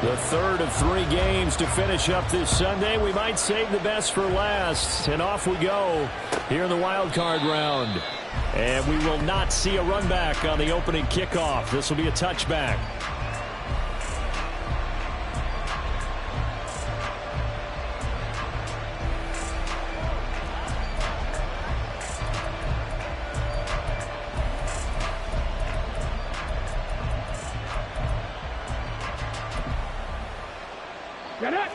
The third of 3 games to finish up this Sunday. We might save the best for last. And off we go here in the wild card round. And we will not see a run back on the opening kickoff. This will be a touchback. Get it!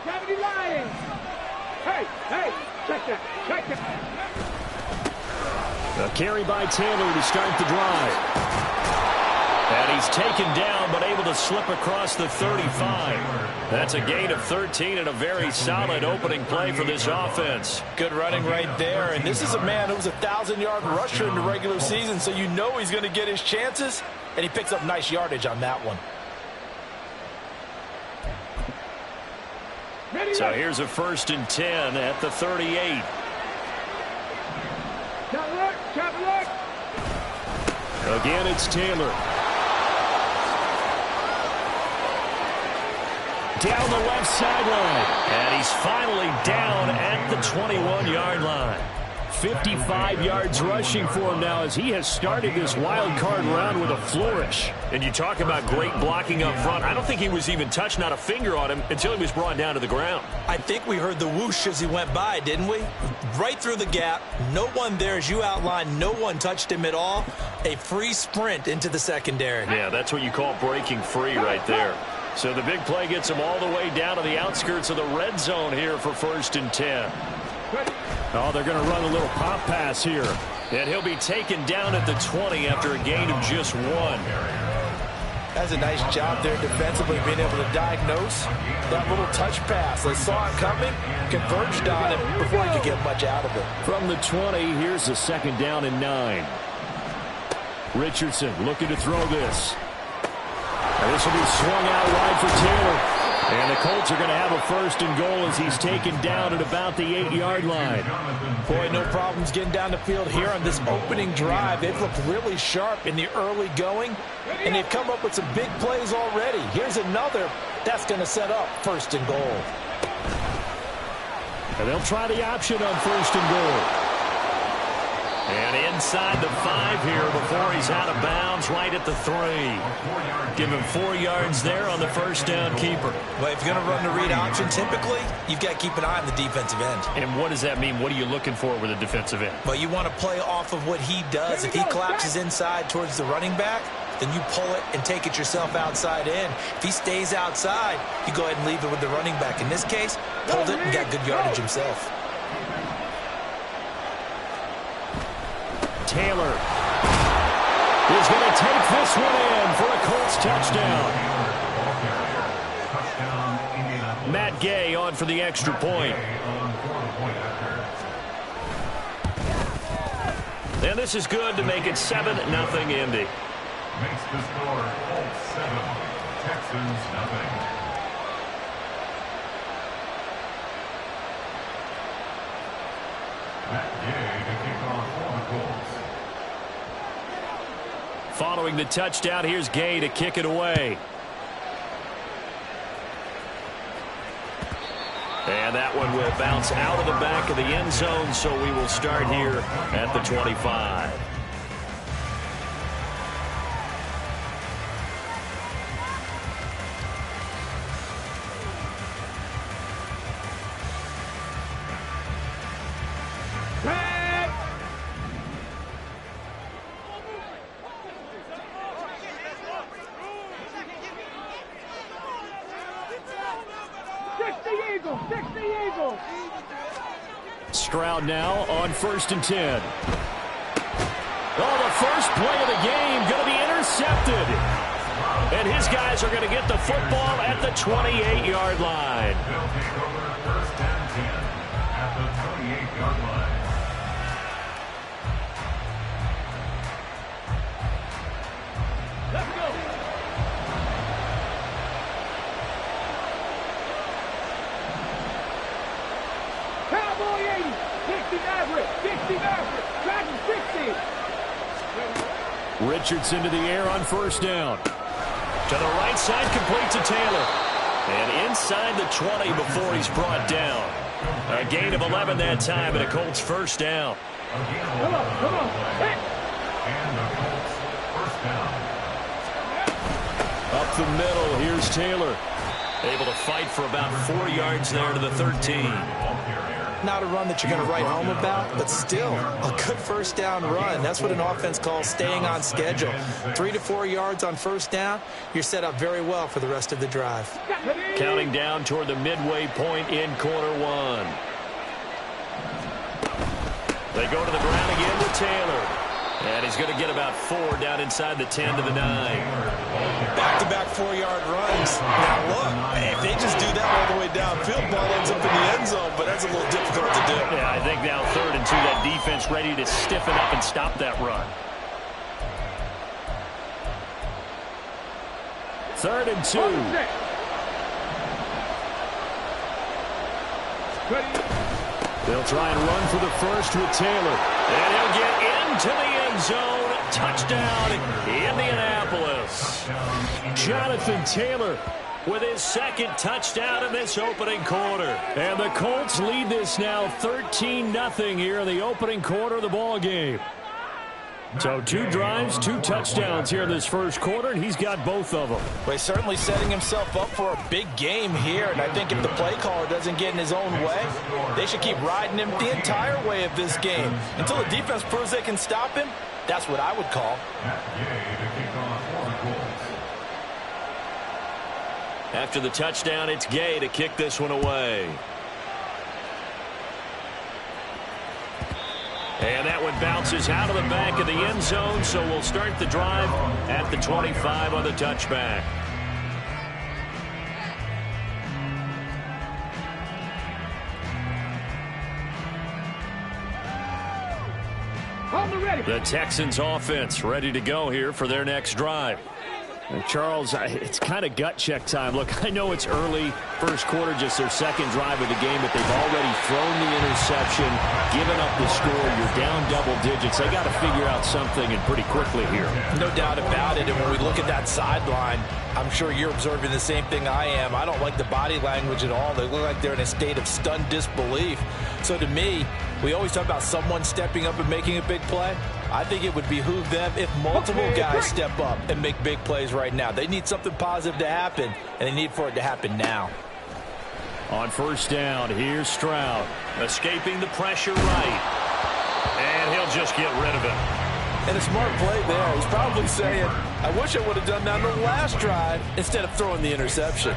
70 Lions! Hey, check that, A carry by Taylor to start the drive. And he's taken down, but able to slip across the 35. That's a gain of 13 and a very solid opening play for this offense. Good running right there. And this is a man who was a 1,000-yard rusher in the regular season, so you know he's going to get his chances. And he picks up nice yardage on that one. So here's a 1st and 10 at the 38. Again, it's Taylor. Down the left sideline. And he's finally down at the 21-yard line. 55 yards rushing for him now as he has started this wild card round with a flourish. And you talk about great blocking up front. I don't think he was even touched, not a finger on him, until he was brought down to the ground. I think we heard the whoosh as he went by, didn't we? Right through the gap. No one there, as you outlined. No one touched him at all. A free sprint into the secondary. Yeah, that's what you call breaking free right there. So the big play gets him all the way down to the outskirts of the red zone here for 1st and 10. Oh, they're going to run a little pop pass here. And he'll be taken down at the 20 after a gain of just 1. That's a nice job there defensively, being able to diagnose that little touch pass. They saw it coming, converged on it before he could get much out of it. From the 20, here's a 2nd down and 9. Richardson looking to throw this. And this will be swung out wide for Taylor. And the Colts are going to have a 1st and goal as he's taken down at about the 8-yard line. Boy, no problems getting down the field here on this opening drive. They've looked really sharp in the early going, and they've come up with some big plays already. Here's another that's going to set up 1st and goal. And they'll try the option on 1st and goal. And inside the 5 here before he's out of bounds, right at the 3. Give him 4 yards there on the 1st down keeper. Well, if you're going to run the read option, typically, you've got to keep an eye on the defensive end. And what does that mean? What are you looking for with a defensive end? Well, you want to play off of what he does. If he collapses inside towards the running back, then you pull it and take it yourself outside in. If he stays outside, you go ahead and leave it with the running back. In this case, pulled it and got good yardage himself. Taylor is going to take this one in for a Colts touchdown. Matt Gay on for the extra point. And this is good to make it 7-0 Indy. Makes the score Colts 7, Texans 0. Matt Gay to kick off for the Colts. Following the touchdown, here's Gay to kick it away. And that one will bounce out of the back of the end zone, so we will start here at the 25. Stroud now on 1st and 10. Oh, the first play of the game going to be intercepted. And his guys are going to get the football at the 28-yard line. They'll take over 1st and 10 at the 28-yard line. Let's go. Cowboy 80, 60 Maverick, 60 Maverick, Dragon 60. Richardson to the air on 1st down. To the right side, complete to Taylor. And inside the 20 before he's brought down. A gain of 11 that time, and a Colts first down. Come on. Hey. And the Colts first down. Up the middle, here's Taylor. Able to fight for about 4 yards there to the 13. Not a run that you're going to write home about, but still a good first down run. That's what an offense calls staying on schedule. 3 to 4 yards on first down, you're set up very well for the rest of the drive. Counting down toward the midway point in quarter one. They go to the ground again with Taylor. And he's going to get about 4 down inside the 10 to the 9. Back-to-back 4-yard runs. Now look, if they just do that all the way downfield, ball ends up in the end zone, but that's a little difficult to do. Yeah, I think now 3rd and 2, that defense ready to stiffen up and stop that run. 3rd and 2. They'll try and run for the first with Taylor. And he'll get into the end zone. Touchdown, Indianapolis. Jonathan Taylor with his 2nd touchdown in this opening quarter. And the Colts lead this now 13-0 here in the opening quarter of the ball game. So 2 drives, 2 touchdowns here in this first quarter, and he's got both of them. Well, he's certainly setting himself up for a big game here, and I think if the play caller doesn't get in his own way, they should keep riding him the entire way of this game. Until the defense proves they can stop him, that's what I would call. After the touchdown, it's Gay to kick this one away. And that one bounces out of the back of the end zone, so we'll start the drive at the 25 on the touchback. The Texans offense ready to go here for their next drive. And Charles, it's kind of gut check time. Look, I know it's early, first quarter, just their 2nd drive of the game, but they've already thrown the interception, given up the score. You're down double digits. They got to figure out something, and pretty quickly here. No doubt about it. And when we look at that sideline, I'm sure you're observing the same thing I am. I don't like the body language at all. They look like they're in a state of stunned disbelief. So to me, we always talk about someone stepping up and making a big play. I think it would behoove them if multiple guys step up and make big plays right now. They need something positive to happen, and they need for it to happen now. On first down, here's Stroud. Escaping the pressure right. And he'll just get rid of it. And a smart play there. He's probably saying, I wish I would have done that on the last drive instead of throwing the interception.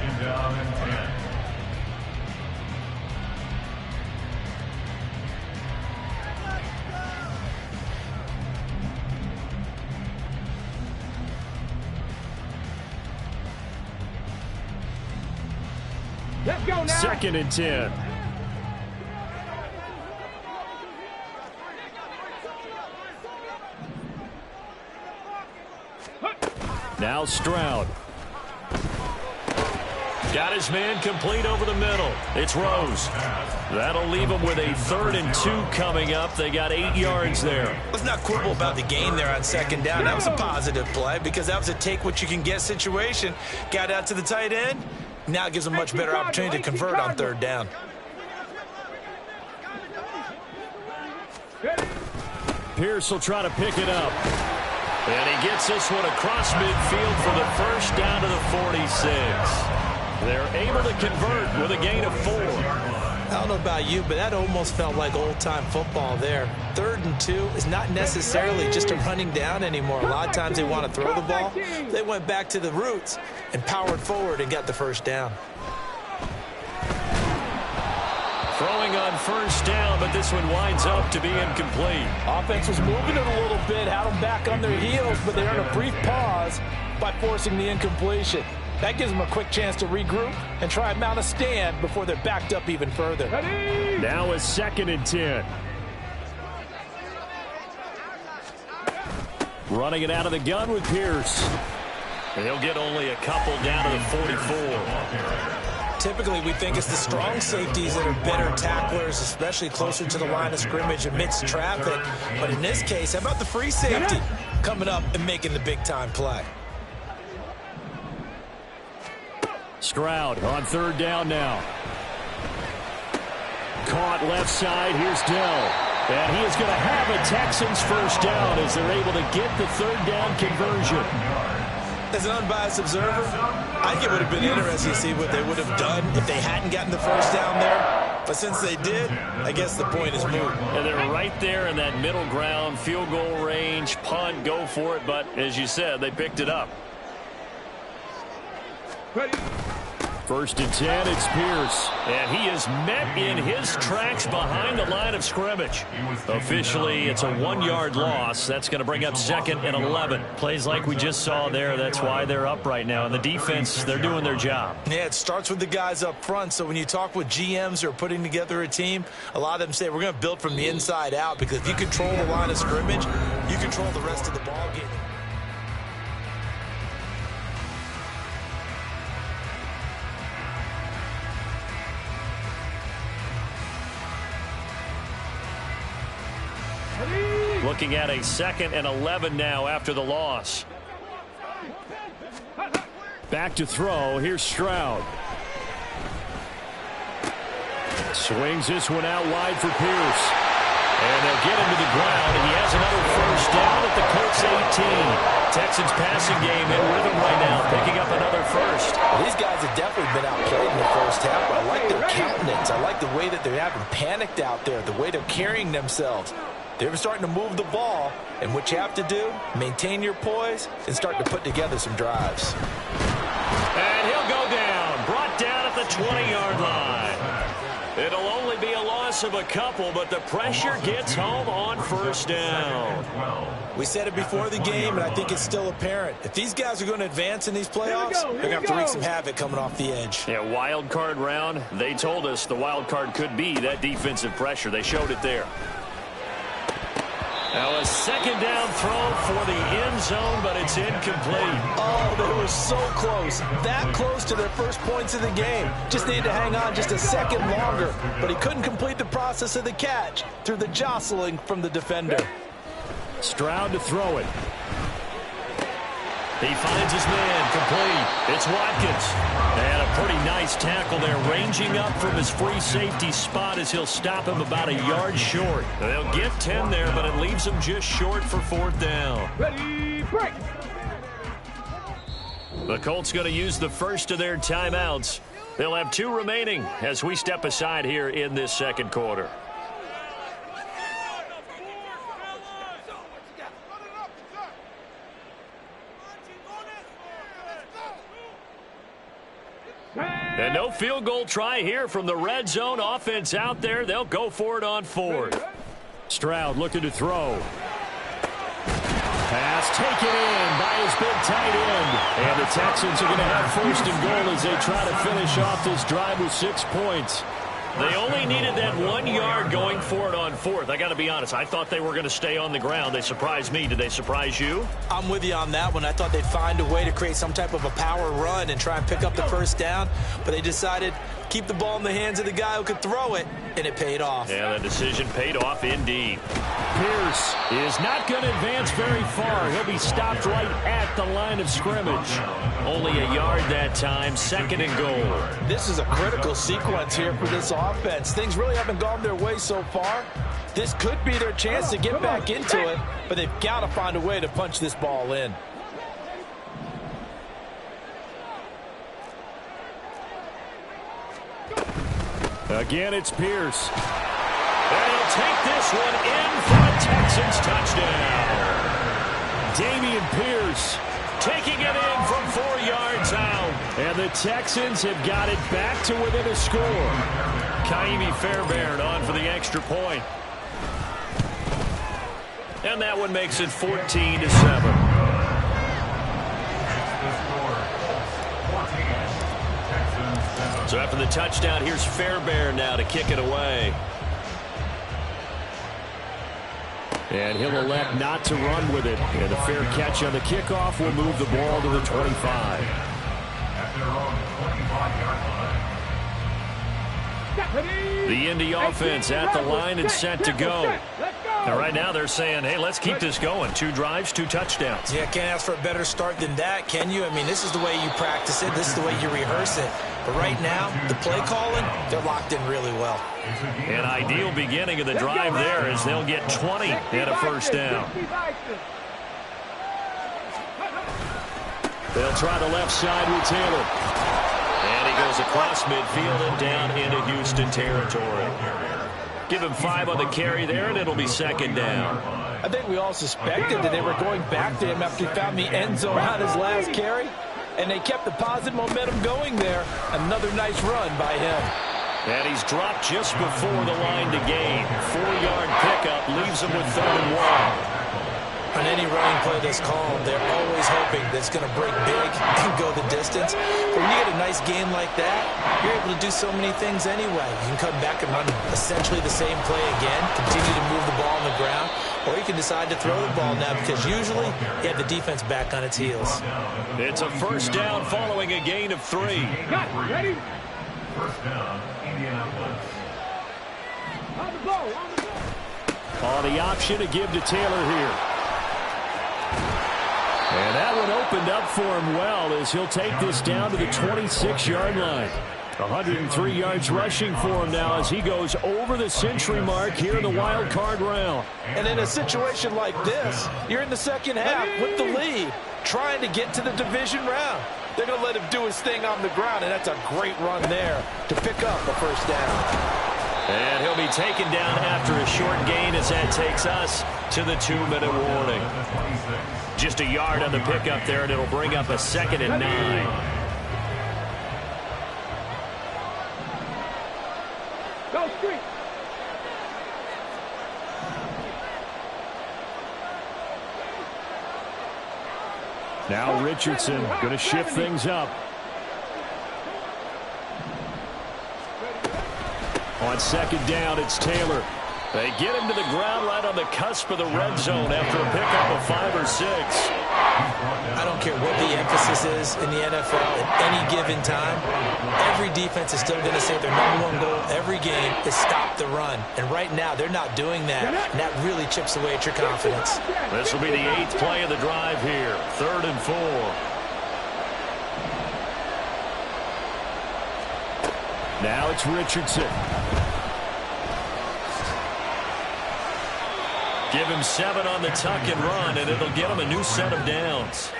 Let's go now. 2nd and 10. Now Stroud. Got his man complete over the middle. It's Rose. That'll leave him with a 3rd and 2 coming up. They got 8 yards there. Let's not quibble about the gain there on 2nd down. That was a positive play because that was a take-what-you-can-get situation. Got out to the tight end. Now it gives them a much better opportunity to convert on 3rd down. Pierce will try to pick it up. And he gets this one across midfield for the first down to the 46. They're able to convert with a gain of 4. I don't know about you, but that almost felt like old-time football there. 3rd and 2 is not necessarily just a running down anymore. A lot of times they want to throw the ball. They went back to the roots and powered forward and got the first down. Throwing on first down, but this one winds up to be incomplete. Offense was moving it a little bit, had them back on their heels, but they earned a brief pause by forcing the incompletion. That gives them a quick chance to regroup and try and mount a stand before they're backed up even further. Now a 2nd and 10. Running it out of the gun with Pierce. And he'll get only a couple down to the 44. Typically, we think it's the strong safeties that are better tacklers, especially closer to the line of scrimmage amidst traffic. But in this case, how about the free safety coming up and making the big-time play? Stroud on third down now. Caught left side. Here's Dell. And he is going to have a Texans first down as they're able to get the third down conversion. As an unbiased observer, I think it would have been interesting to see what they would have done if they hadn't gotten the first down there. But since they did, I guess the point is moot. And they're right there in that middle ground, field goal range, punt, go for it. But as you said, they picked it up. Ready. First and 10, it's Pierce. And he is met in his tracks behind the line of scrimmage. Officially, it's a 1-yard loss. That's going to bring up 2nd and 11. Plays like we just saw there. That's why they're up right now. And the defense, they're doing their job. Yeah, it starts with the guys up front. So when you talk with GMs who are putting together a team, a lot of them say we're going to build from the inside out, because if you control the line of scrimmage, you control the rest of the ball game. Looking at a 2nd and 11 now after the loss. Back to throw. Here's Stroud. Swings this one out wide for Pierce. And they'll get him to the ground, and he has another first down at the Colts 18. Texans passing game in rhythm right now, picking up another first. Well, these guys have definitely been outplayed in the first half, but I like their countenance. I like the way that they haven't panicked out there, the way they're carrying themselves. They're starting to move the ball, and what you have to do, maintain your poise and start to put together some drives. And he'll go down, brought down at the 20-yard line. It'll only be a loss of a couple, but the pressure gets home on first down. We said it before the game, and I think it's still apparent. If these guys are going to advance in these playoffs, they're going to have to wreak some havoc coming off the edge. Yeah, wild card round, they told us the wild card could be that defensive pressure. They showed it there. Now a second down throw for the end zone, but it's incomplete. Oh, they were so close. That close to their first points of the game. Just needed to hang on just a second longer. But he couldn't complete the process of the catch through the jostling from the defender. Stroud to throw it. He finds his man, complete. It's Watkins. And a pretty nice tackle there, ranging up from his free safety spot as he'll stop him about a yard short. They'll get 10 there, but it leaves them just short for 4th down. Ready, break. The Colts going to use the first of their timeouts. They'll have 2 remaining as we step aside here in this second quarter. And no field goal try here from the red zone offense out there. They'll go for it on 4th. Stroud looking to throw. Pass taken in by his big tight end. And the Texans are going to have 1st and goal as they try to finish off this drive with 6 points. They only needed that 1 yard going for it on 4th. I got to be honest, I thought they were going to stay on the ground. They surprised me. Did they surprise you? I'm with you on that one. I thought they'd find a way to create some type of a power run and try and pick up the first down, but they decided keep the ball in the hands of the guy who could throw it, and it paid off. Yeah, the decision paid off indeed. Pierce is not going to advance very far. He'll be stopped right at the line of scrimmage. Only a yard that time, 2nd and goal. This is a critical sequence here for this offense. Things really haven't gone their way so far. This could be their chance to get back into it, but they've got to find a way to punch this ball in. Again, it's Pierce. And he'll take this one in for a Texans touchdown. Damian Pierce taking it in from 4 yards out. And the Texans have got it back to within a score. Kaimi Fairbairn on for the extra point. And that one makes it 14-7. So after the touchdown, here's Fairbairn now to kick it away. And he'll elect not to run with it. And a fair catch on the kickoff will move the ball to the 25. The Indy offense at the line and set to go. And right now they're saying, hey, let's keep this going. 2 drives, 2 touchdowns. Yeah, can't ask for a better start than that, can you? I mean, this is the way you practice it. This is the way you rehearse it. But right now, the play calling, they're locked in really well. An ideal beginning of the drive there as they'll get 20 and a first down. They'll try the left side with Taylor. And he goes across midfield and down into Houston territory. Give him 5 on the carry there, and it'll be second down. I think we all suspected that they were going back to him after he found the end zone on his last carry, and they kept the positive momentum going there. Another nice run by him. And he's dropped just before the line to gain. 4-yard pickup leaves him with 3rd and 1. On any running play that's called, they're always hoping that it's going to break big and go the distance. But when you get a nice game like that, you're able to do so many things anyway. You can come back and run essentially the same play again, continue to move the ball on the ground, or you can decide to throw the ball now because usually you have the defense back on its heels. It's a first down following a gain of 3. Ready? First down, Indianapolis. On the ball, on the ball. On the option to give to Taylor here. And that one opened up for him well as he'll take this down to the 26-yard line. 103 yards rushing for him now as he goes over the century mark here in the wild card round. And in a situation like this, you're in the second half with the lead, trying to get to the division round. They're going to let him do his thing on the ground, and that's a great run there to pick up a first down. And he'll be taken down after a short gain as that takes us to the 2-minute warning. Just a yard on the pickup there, and it'll bring up a 2nd and 9. Go street. Now Richardson going to shift things up. On 2nd down, it's Taylor. They get him to the ground right on the cusp of the red zone after a pickup of 5 or 6. I don't care what the emphasis is in the NFL at any given time. Every defense is still going to say their #1 goal every game is stop the run. And right now, they're not doing that. And that really chips away at your confidence. This will be the 8th play of the drive here. 3rd and 4. Now it's Richardson. Give him 7 on the tuck and run, and it'll get him a new set of downs.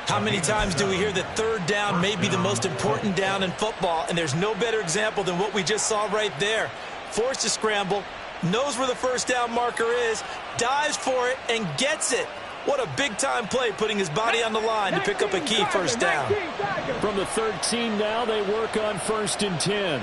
How many times do we hear that 3rd down may be the most important down in football, and there's no better example than what we just saw right there. Forced to scramble, knows where the first down marker is, dives for it, and gets it. What a big-time play, putting his body on the line to pick up a key first down. From the 13 now, they work on 1st and 10.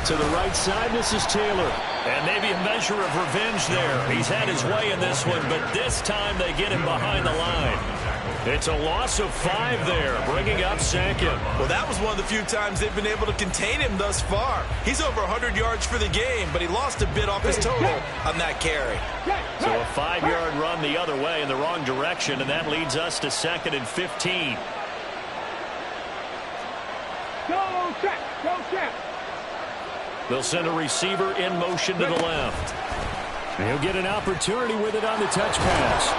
To the right side, this is Taylor. And maybe a measure of revenge there. He's had his way in this one, but this time they get him behind the line. It's a loss of 5 there, bringing up 2nd. Well, that was one of the few times they've been able to contain him thus far. He's over 100 yards for the game, but he lost a bit off his total on that carry. So a 5-yard run the other way in the wrong direction, and that leads us to 2nd and 15. Go check, go check. They'll send a receiver in motion to the left. He'll get an opportunity with it on the touch pass.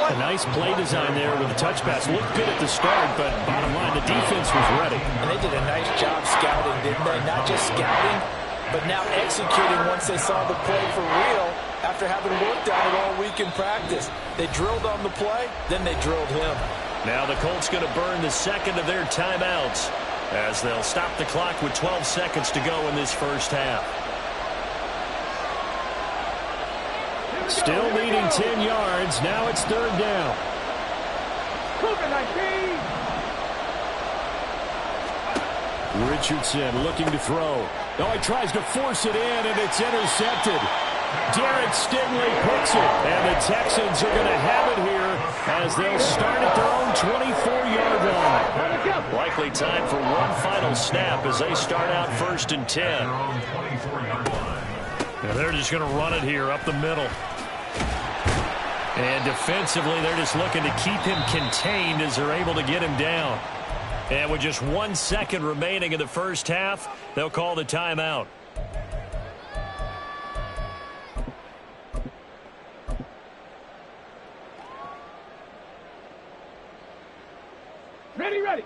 A nice play design there with the touch pass. Looked good at the start, but bottom line, the defense was ready. And they did a nice job scouting, didn't they? Not just scouting, but now executing once they saw the play for real after having worked on it all week in practice. They drilled on the play, then they drilled him. Now the Colts going to burn the 2nd of their timeouts as they'll stop the clock with 12 seconds to go in this first half. Still leading 10 yards. Now it's 3rd down. Richardson looking to throw. Oh, he tries to force it in, and it's intercepted. Derek Stingley picks it, and the Texans are going to have it here as they'll start at their own 24-yard line. Likely time for one final snap as they start out 1st and 10. And they're just going to run it here up the middle. And defensively, they're just looking to keep him contained as they're able to get him down. And with just 1 second remaining in the first half, they'll call the timeout. Ready, ready.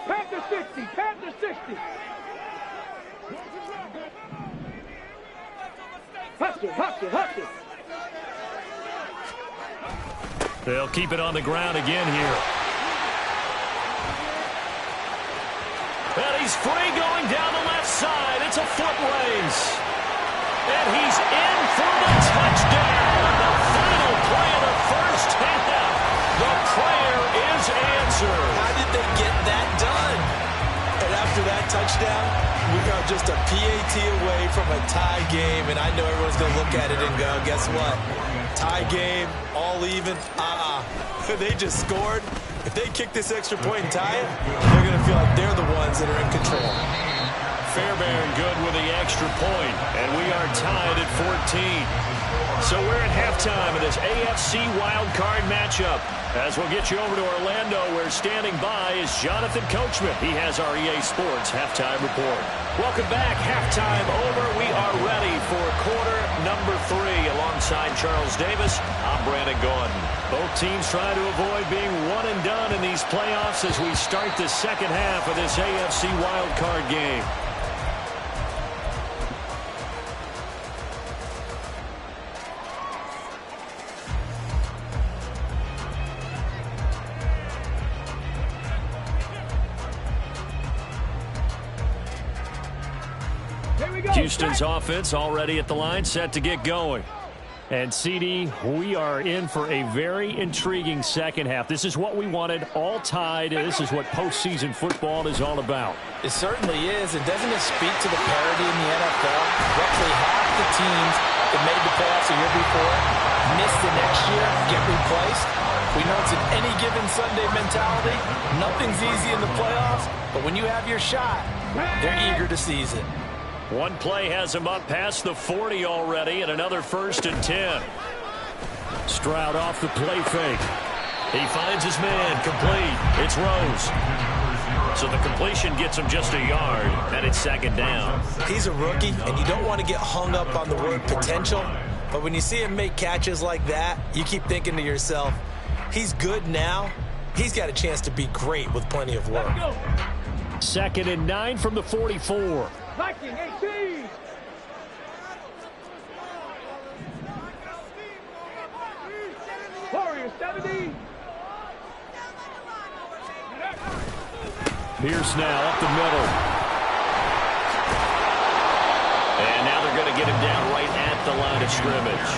Panther 60, Panther 60. Hustle, hustle, hustle. They'll keep it on the ground again here. And he's free going down the left side. It's a foot race. And he's in for the touchdown on the final play of the first half. The prayer is answered. How did they get that done? And after that touchdown, we are just a PAT away from a tie game, and I know everyone's going to look at it and go, guess what? Tie game, all even, They just scored. If they kick this extra point and tie it, they're going to feel like they're the ones that are in control. Fairbairn good with the extra point, and we are tied at 14. So we're at halftime of this AFC Wildcard matchup. As we'll get you over to Orlando, where standing by is Jonathan Coachman. He has our EA Sports Halftime Report. Welcome back. Halftime over. We are ready for quarter number 3. Alongside Charles Davis, I'm Brandon Gordon. Both teams trying to avoid being one and done in these playoffs as we start the second half of this AFC Wildcard game. Houston's offense already at the line, set to get going. And, CD, we are in for a very intriguing second half. This is what we wanted, all tied. This is what postseason football is all about. It certainly is, and doesn't it speak to the parity in the NFL? Roughly half the teams that made the playoffs a year before miss the next year, get replaced. We know it's an any given Sunday mentality. Nothing's easy in the playoffs, but when you have your shot, they're eager to seize it. One play has him up past the 40 already, and another 1st and 10. Stroud off the play fake. He finds his man, complete. It's Rose. So the completion gets him just a yard, and it's 2nd down. He's a rookie, and you don't want to get hung up on the word potential, but when you see him make catches like that, you keep thinking to yourself, he's good now. He's got a chance to be great with plenty of work. 2nd and 9 from the 44. Viking 18. Warriors 70. Pierce now up the middle. And now they're going to get him down right at the line of scrimmage.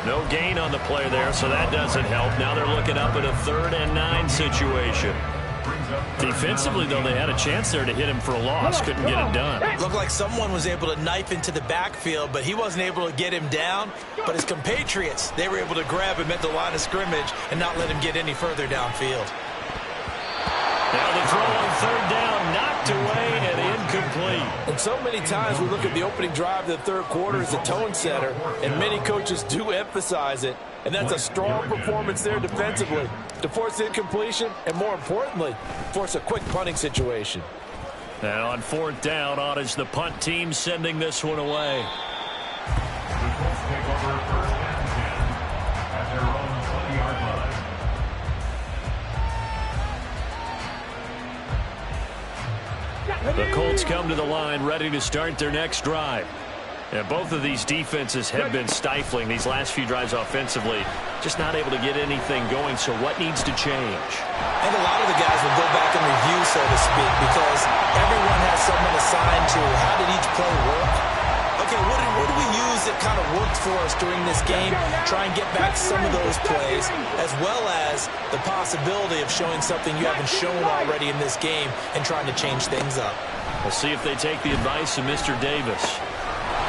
No gain on the play there, so that doesn't help. Now they're looking up at a 3rd and 9 situation. Defensively, though, they had a chance there to hit him for a loss. Couldn't get it done. Looked like someone was able to knife into the backfield, but he wasn't able to get him down. But his compatriots, they were able to grab him at the line of scrimmage and not let him get any further downfield. Now the throw on 3rd down, knocked away and incomplete. And so many times we look at the opening drive of the 3rd quarter as a tone setter, and many coaches do emphasize it. And that's a strong performance there defensively to force incompletion and, more importantly, force a quick punting situation. And on 4th down, on is the punt team sending this one away. The Colts take over 1st and 10 at their own 20-yard line. The Colts come to the line ready to start their next drive. And both of these defenses have been stifling these last few drives offensively. Just not able to get anything going, so what needs to change? I think a lot of the guys will go back and review, so to speak, because everyone has someone assigned to how did each play work. Okay, what did we use that kind of worked for us during this game? Try and get back some of those plays, as well as the possibility of showing something you haven't shown already in this game and trying to change things up. We'll see if they take the advice of Mr. Davis.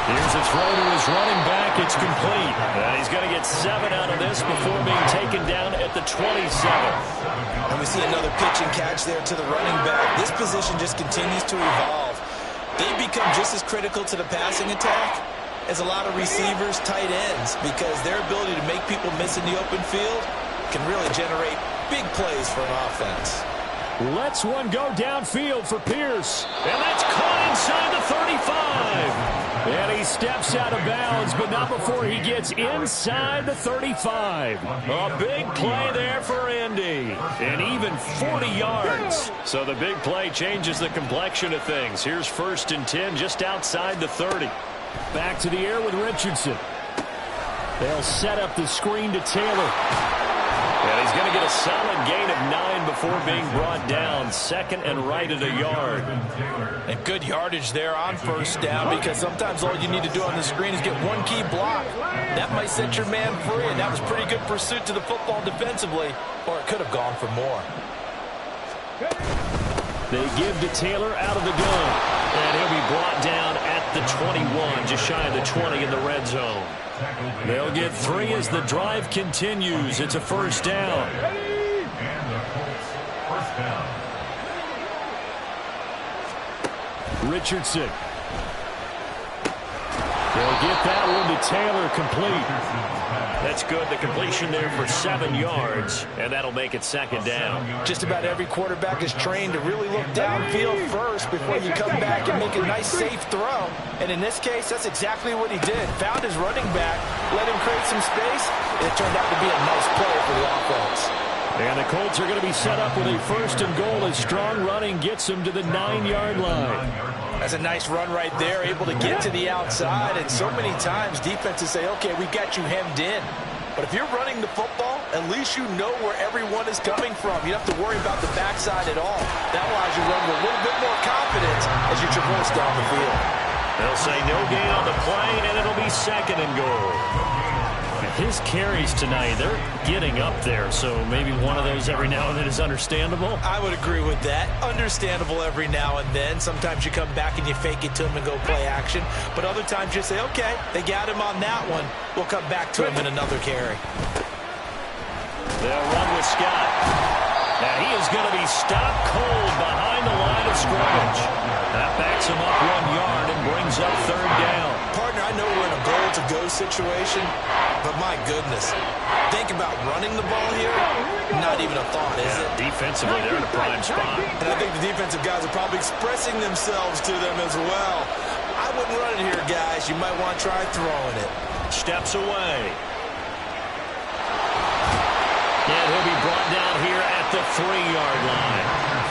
Here's a throw to his running back. It's complete. And he's going to get 7 out of this before being taken down at the 27. And we see another pitch and catch there to the running back. This position just continues to evolve. They become just as critical to the passing attack as a lot of receivers, tight ends, because their ability to make people miss in the open field can really generate Big plays for an offense. Lets one go downfield for Pierce. And that's caught inside the 35. And he steps out of bounds, but not before he gets inside the 35. A big play there for Indy. And even 40 yards. So the big play changes the complexion of things. Here's 1st and 10 just outside the 30. Back to the air with Richardson. They'll set up the screen to Taylor. And he's going to get a solid gain of 9 before being brought down. 2nd and right at a yard. And good yardage there on 1st down, because sometimes all you need to do on the screen is get one key block. That might set your man free, and that was pretty good pursuit to the football defensively, or it could have gone for more. They give to Taylor out of the gun. And he'll be brought down at the 21, just shy of the 20 in the red zone. They'll get 3 as the drive continues. It's a 1st down. And the Colts, 1st down. Richardson. They'll get that one to Taylor, complete. That's good. The completion there for 7 yards, and that'll make it 2nd down. Just about every quarterback is trained to really look downfield first before you come back and make a nice, safe throw. And in this case, that's exactly what he did. Found his running back, let him create some space, and it turned out to be a nice play for the offense. And the Colts are going to be set up with a 1st and goal as strong running gets them to the 9-yard line. That's a nice run right there, able to get to the outside. And so many times defenses say, okay, we've got you hemmed in. But if you're running the football, at least you know where everyone is coming from. You don't have to worry about the backside at all. That allows you to run with a little bit more confidence as you traverse down the field. They'll say no gain on the play, and it'll be 2nd and goal. His carries tonight, they're getting up there, so maybe one of those every now and then is understandable. I would agree with that. Understandable every now and then. Sometimes you come back and you fake it to him and go play action. But other times you say, okay, they got him on that one. We'll come back to him in another carry. They'll run with Scott. Now he is going to be stopped cold behind the line of scrimmage. That backs him up 1 yard and brings up 3rd down. Partner, I know we're in a goal-to-go situation, but my goodness, think about running the ball here. Not even a thought, is it? Defensively, they're in a prime spot. And I think the defensive guys are probably expressing themselves to them as well. I wouldn't run it here, guys. You might want to try throwing it. Steps away. And he'll be brought down here at the 3-yard line.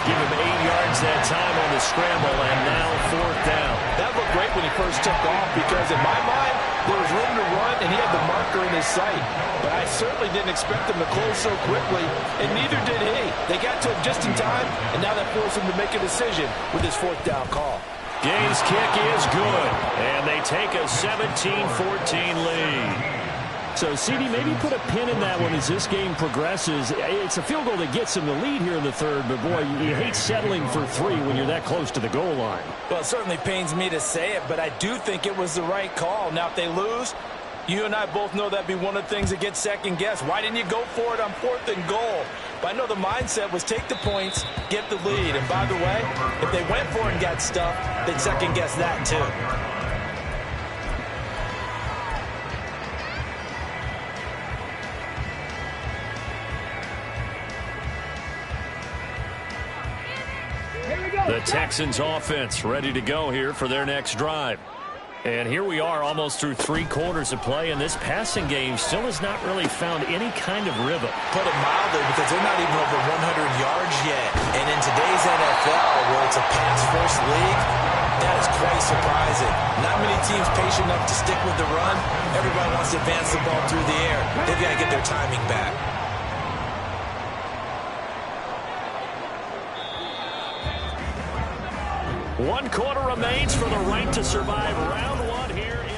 Give him 8 yards that time on the scramble, and now 4th down. That looked great when he first took off, because in my mind, there was room to run, and he had the marker in his sight. But I certainly didn't expect him to close so quickly, and neither did he. They got to him just in time, and now that forced him to make a decision with his 4th down call. Gay's kick is good, and they take a 17-14 lead. So, CD, maybe put a pin in that one as this game progresses. It's a field goal that gets him the lead here in the 3rd, but, boy, you hate settling for 3 when you're that close to the goal line. Well, it certainly pains me to say it, but I do think it was the right call. Now, if they lose, you and I both know that'd be one of the things that gets second-guessed. Why didn't you go for it on 4th and goal? But I know the mindset was take the points, get the lead. And, by the way, if they went for it and got stuffed, they'd second-guess that, too. The Texans offense ready to go here for their next drive. And here we are almost through 3 quarters of play, and this passing game still has not really found any kind of rhythm. Put it mildly, because they're not even over 100 yards yet. And in today's NFL, where it's a pass-first league, that is quite surprising. Not many teams patient enough to stick with the run. Everybody wants to advance the ball through the air. They've got to get their timing back. One quarter remains for the right to survive round 1 here in.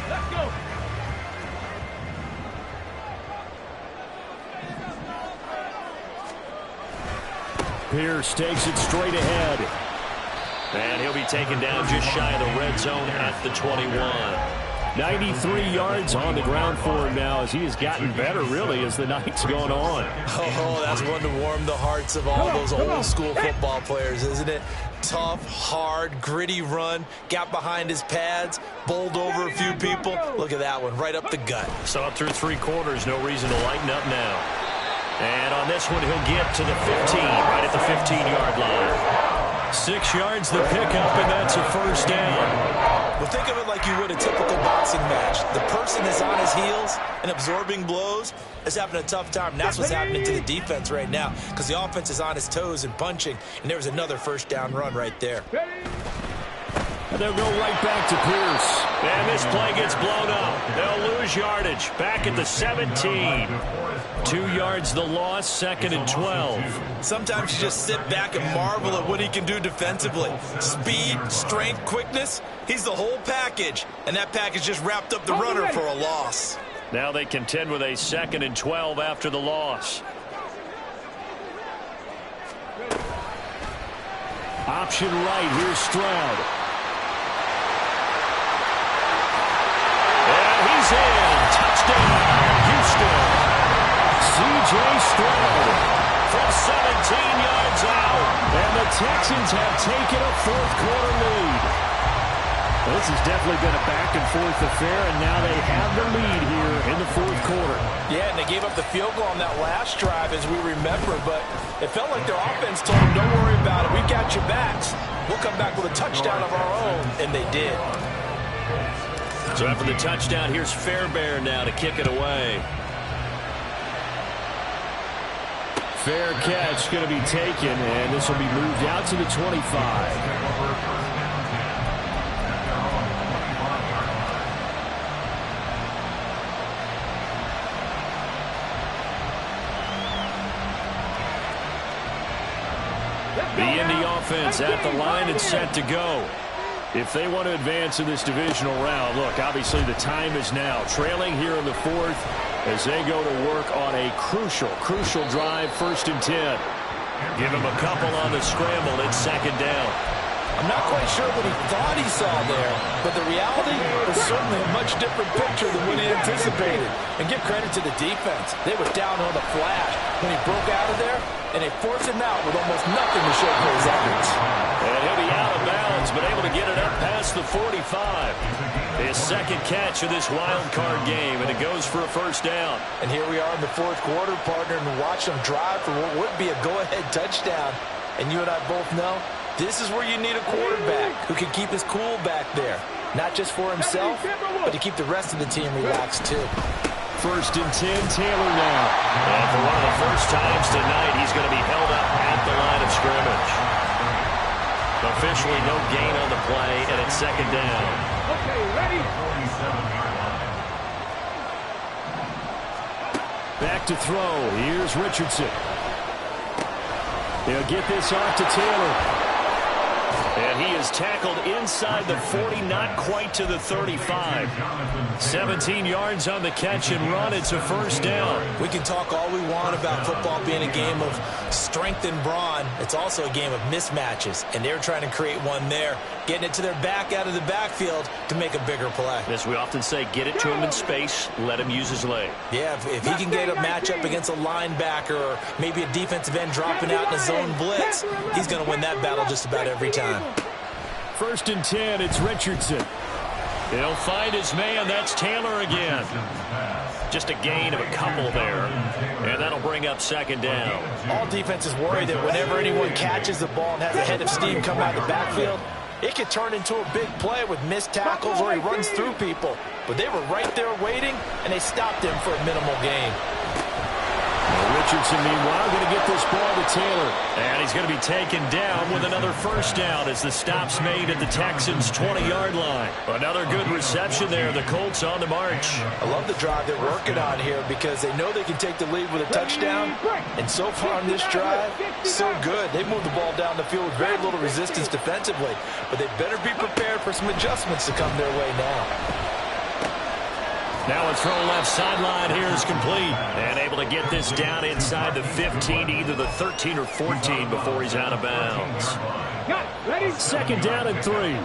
Let's go. Pierce takes it straight ahead. And he'll be taken down just shy of the red zone at the 21. 93 yards on the ground for him now as he has gotten better, really, as the night's gone on. Oh, that's one to warm the hearts of all those old-school football players, isn't it? Tough, hard, gritty run, got behind his pads, bowled over a few people. Look at that one, right up the gut. Saw it through 3 quarters, no reason to lighten up now. And on this one, he'll get to the 15, right at the 15-yard line. 6 yards the pickup, and that's a first down. Well, think of it like you would a typical boxing match. The person is on his heels and absorbing blows is having a tough time. And that's what's happening to the defense right now because the offense is on his toes and punching, and there was another first down run right there. And they'll go right back to Pierce. And this play gets blown up. They'll lose yardage. Back at the 17. 2 yards the loss, 2nd and 12. Sometimes you just sit back and marvel at what he can do defensively. Speed, strength, quickness, he's the whole package. And that package just wrapped up the runner for a loss. Now they contend with a 2nd and 12 after the loss. Option right, here's Stroud. And he's in. Touchdown, Houston. C.J. Stroud from 17 yards out. And the Texans have taken a 4th quarter lead. Well, this has definitely been a back-and-forth affair, and now they have the lead here in the 4th quarter. Yeah, and they gave up the field goal on that last drive, as we remember, but it felt like their offense told them, don't worry about it, we got your backs. We'll come back with a touchdown of our own, and they did. So after the touchdown, here's Fairbairn now to kick it away. Fair catch going to be taken, and this will be moved out to the 25. The Indy offense at the line and set to go. If they want to advance in this divisional round, look, obviously the time is now. Trailing here in the 4th as they go to work on a crucial drive, 1st and 10. Give him a couple on the scramble. It's 2nd down. I'm not quite sure what he thought he saw there, but the reality was certainly a much different picture than what he anticipated. And give credit to the defense. They were down on the flash when he broke out of there, and they forced him out with almost nothing to show for his efforts. And he'll be out of bounds, but able to get it up past the 45. His 2nd catch of this wild card game, and it goes for a 1st down. And here we are in the 4th quarter, partner, and watch them drive for what would be a go-ahead touchdown. And you and I both know this is where you need a quarterback who can keep his cool back there. Not just for himself, but to keep the rest of the team relaxed, too. 1st and 10, Taylor now. And for one of the first times tonight, he's going to be held up at the line of scrimmage. Officially no gain on the play, and it's 2nd down. Okay, ready? Back to throw. Here's Richardson. They'll get this off to Taylor. And he is tackled inside the 40, not quite to the 35. 17 yards on the catch and run. It's a 1st down. We can talk all we want about football being a game of strength and brawn. It's also a game of mismatches, and they're trying to create one there, getting it to their back out of the backfield to make a bigger play. As we often say, get it to him in space, let him use his leg. Yeah, if he can get a matchup against a linebacker or maybe a defensive end dropping out in a zone blitz, he's going to win that battle just about every time. 1st and 10, it's Richardson. He'll find his man. That's Taylor again. Just a gain of a couple there. And that'll bring up 2nd down. All defenses worry that whenever anyone catches the ball and has a head of steam come out of the backfield, it could turn into a big play with missed tackles or he runs through people. But they were right there waiting, and they stopped him for a minimal gain. Richardson, meanwhile, going to get this ball to Taylor. And he's going to be taken down with another 1st down as the stop's made at the Texans' 20-yard line. Another good reception there. The Colts on the march. I love the drive they're working on here because they know they can take the lead with a touchdown. And so far on this drive, so good. They moved the ball down the field with very little resistance defensively. But they better be prepared for some adjustments to come their way now. Now a throw left sideline here is complete. And able to get this down inside the 15, either the 13 or 14 before he's out of bounds. 2nd down and 3.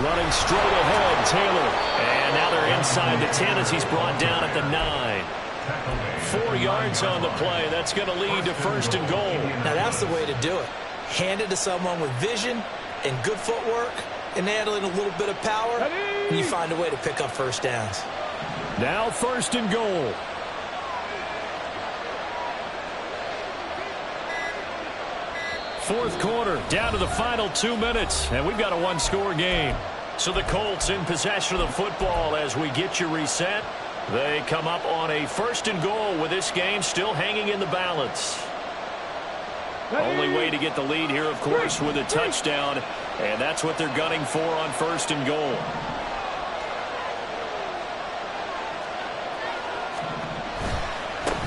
Running straight ahead, Taylor. And now they're inside the 10 as he's brought down at the 9. 4 yards on the play. That's going to lead to first and goal. Now that's the way to do it. Hand it to someone with vision and good footwork and handling a little bit of power, and you find a way to pick up first downs. Now first and goal. Fourth quarter, down to the final 2 minutes, and we've got a one-score game. So the Colts in possession of the football as we get you reset. They come up on a first and goal with this game still hanging in the balance. Only way to get the lead here, of course, with a touchdown, and that's what they're gunning for on first and goal.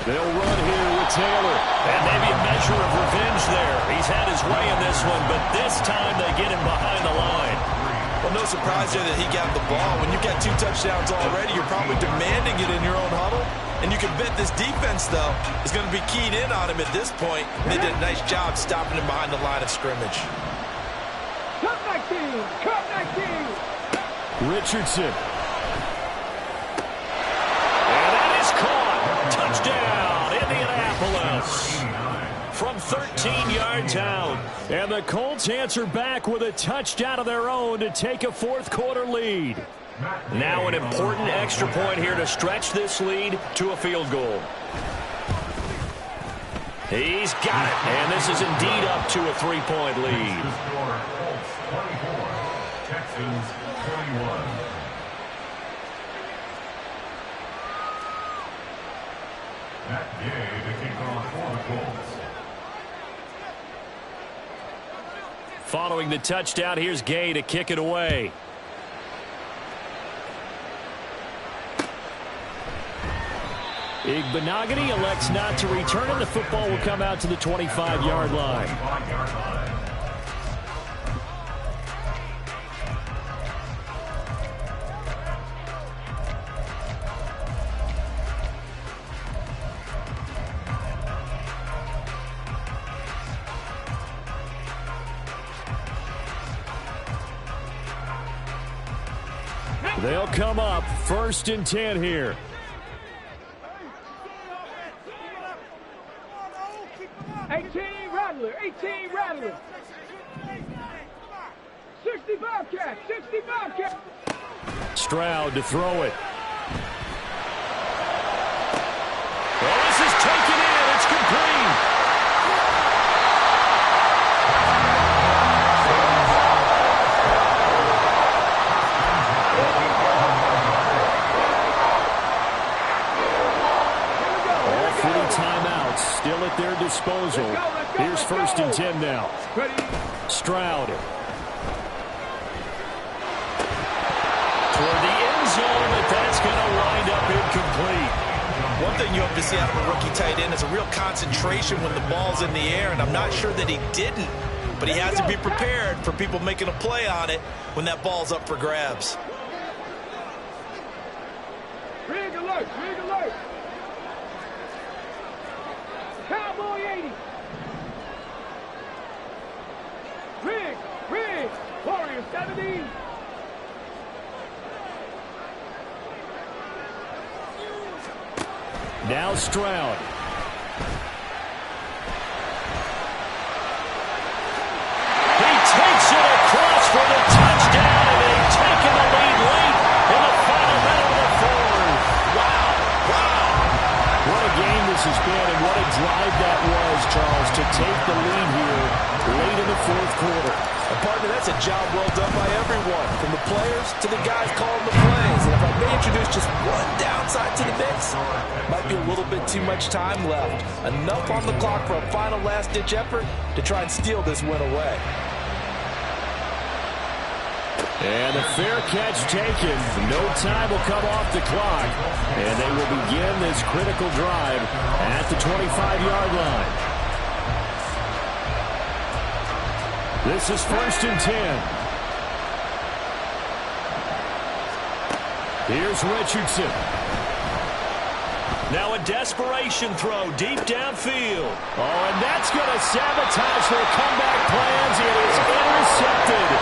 They'll run here with Taylor, and maybe a measure of revenge there. He's had his way in this one, but this time they get him behind the line. Well, no surprise there that he got the ball. When you've got 2 touchdowns already, you're probably demanding it in your own huddle. And you can bet this defense, though, is going to be keyed in on him at this point. They did a nice job stopping him behind the line of scrimmage. Cut back team! Cut back team! Richardson. And that is caught. Touchdown, Indianapolis. From 13 yards out. And the Colts answer back with a touchdown of their own to take a fourth quarter lead. Now an important extra point here to stretch this lead to a field goal. He's got it. And this is indeed up to a 3-point lead. The score, Colts 24, Texans 21. Matt Gay to kick off for the Colts. Following the touchdown, here's Gay to kick it away. Igbenogany elects not to return, and the football will come out to the 25-yard line. They'll come up first and 10 here. 18 Rattler. 60 Bobcat. Stroud to throw it. Well, this is taken in. It's complete. All 3 timeouts still at their disposal. Here's first and 10 now. Stroud. Toward the end zone, but that's going to wind up incomplete. One thing you hope to see out of a rookie tight end is a real concentration when the ball's in the air, and I'm not sure that he didn't, but he has to be prepared for people making a play on it when that ball's up for grabs. Rig alert. Cowboy 80. Rig. Warrior 70. Now Stroud. He takes it across for the touchdown, and they've taken the lead late in the final minute of the fourth. Wow. What a game this has been, and what a drive that was, Charles, to take the lead here late in the fourth quarter. Partner, that's a job well done by everyone, from the players to the guys calling the plays. And if I may introduce just one downside to the mix, might be a little bit too much time left. Enough on the clock for a final last-ditch effort to try and steal this win away. And a fair catch taken. No time will come off the clock. And they will begin this critical drive at the 25-yard line. This is first and 10. Here's Richardson. Now a desperation throw deep downfield. Oh, and that's going to sabotage their comeback plans. It is intercepted.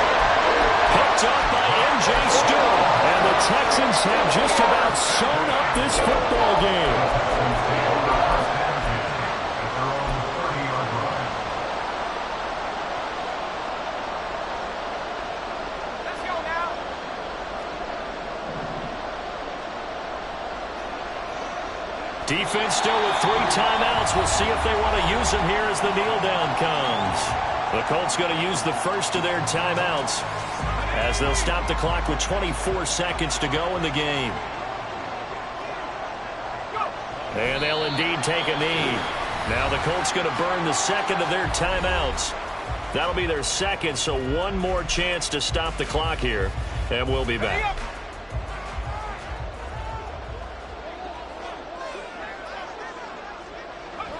picked up by M.J. Stewart. And the Texans have just about sewn up this football game. Defense still with 3 timeouts. We'll see if they want to use them here as the kneel down comes. The Colts going to use the first of their timeouts as they'll stop the clock with 24 seconds to go in the game. And they'll indeed take a knee. Now the Colts going to burn the second of their timeouts. That'll be their second, so one more chance to stop the clock here, and we'll be back.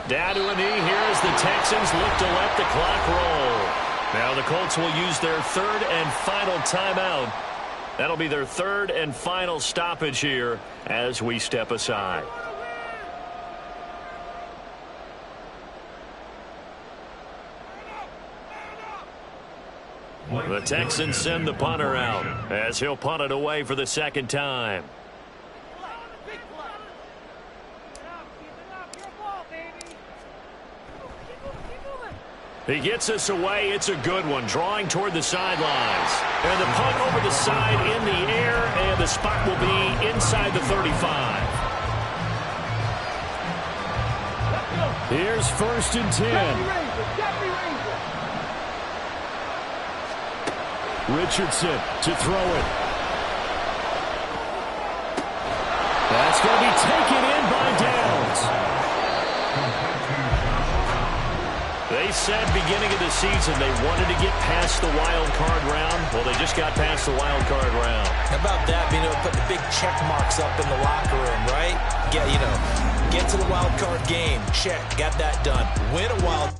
Down to a knee here as the Texans look to let the clock roll. Now the Colts will use their third and final timeout. That'll be their third and final stoppage here as we step aside. The Texans send the punter out as he'll punt it away for the second time. He gets us away. It's a good one. Drawing toward the sidelines. And the punt over the side in the air, and the spot will be inside the 35. Here's 1st and 10. Richardson to throw it. That's going to be taken in by Downs. They said beginning of the season they wanted to get past the wild card round. Well, they just got past the wild card round. How about that, being able to put the big check marks up in the locker room, right? Get to the wild card game. Check. Got that done. Win a wild